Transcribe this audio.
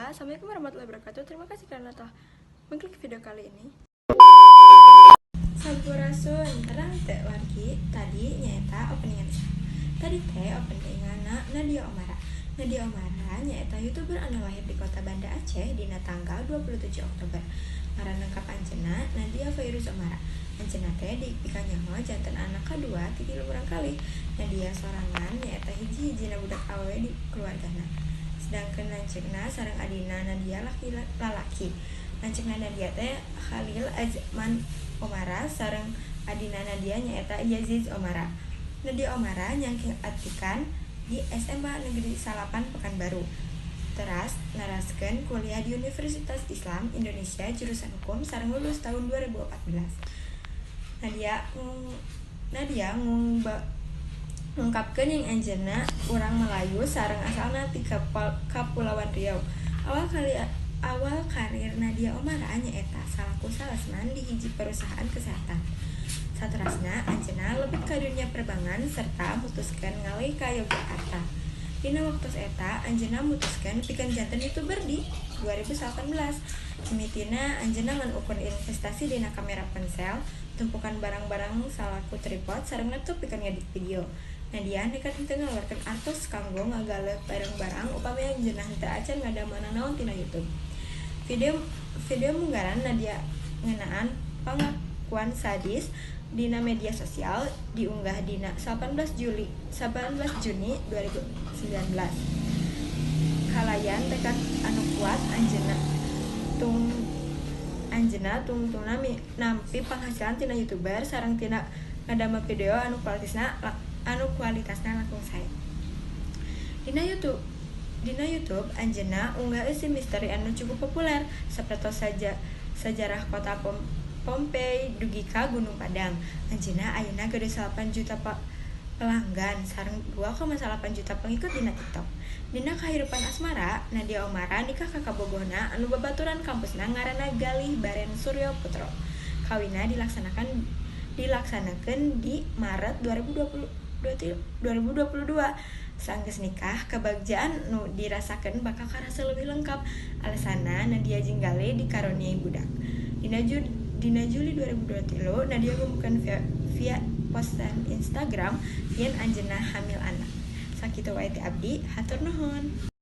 Assalamualaikum warahmatullahi wabarakatuh. Terima kasih karena telah mengklik video kali ini. Sampurasun, terang teh wargi tadi nyaeta openingan tadi teh openingan Nadia Omara. Nadia Omara nyaeta YouTuber anu lahir di kota Banda Aceh dina tanggal 27 Oktober. Ngaran lengkap anjeunna Nadia Fairuz Omara. Anjeunna teh dipika nyaho janten anak kadua ti 3 kali. Nadia sorangan nyaeta hiji-hijina budak awewe di keluargana. Sedangkan lanceukna sareng adina Nadia lalaki. Lanceukna Nadia teh Khalil Azman Omara sareng adina Nadia nyaeta Yaziz Omara. Nadia Omara nyangking atikan di SMA Negeri Salapan Pekanbaru. Teras naraskeun kuliah di Universitas Islam Indonesia jurusan Hukum sareng lulus tahun 2014. Nadia ngungkapkeun yang anjeunna urang Melayu sareng asalna ti Kapulauan Riau. Awal karir Nadia Omara nyaeta salaku salesman di hiji perusahaan kesehatan. Saterasna anjeunna lebet ka dunia perbangan serta mutuskeun ngalih ka Yogyakarta. Dina waktu eta anjeunna mutuskeun pikeun janten YouTuber di 2018. Mimitina anjeunna ngan ukur investasi dina kamera ponsel, tumpukan barang-barang salaku tripod sareng laptop pikeun ngedit video. Nadia nekat henteu ngaluarkeun artos kanggo ngagaleuk barang-barang upami anjeunna henteu acan ngadamana naon tina YouTube. Video munggaran Nadia ngeunaan pangakuan sadis dina media sosial diunggah dina 18 Juni 2019. Kalayan tekad anu kuat anjeunna tungtungna nampi penghasilan tina YouTuber sareng tina ngadamel video anu kualitasna langkung sae. Dina YouTube anjeunna unggah eusi misteri anu cukup populer sapertos sejarah kota Pompei dugi ka Gunung Padang. Anjeunna ayeuna gede 8 juta pelanggan sareng 2,8 juta pengikut dina TikTok. Dina kahirupan asmara, Nadia Omara nikah ka kabogohna anu babaturan kampusna ngaranna Galih Baren Suryo Putro. Kawinna dilaksanakeun di Maret 2022. Saenggeus nikah, kebagjaan nu dirasakeun bakal karasa leuwih lengkap. Alasanna Nadia jeung Galih dikaruniai budak. Dina Juli 2023, Nadia ngumumkeun via postan Instagram yen anjeunna hamil anak. Sakitu wae ti abdi, hatur nuhun.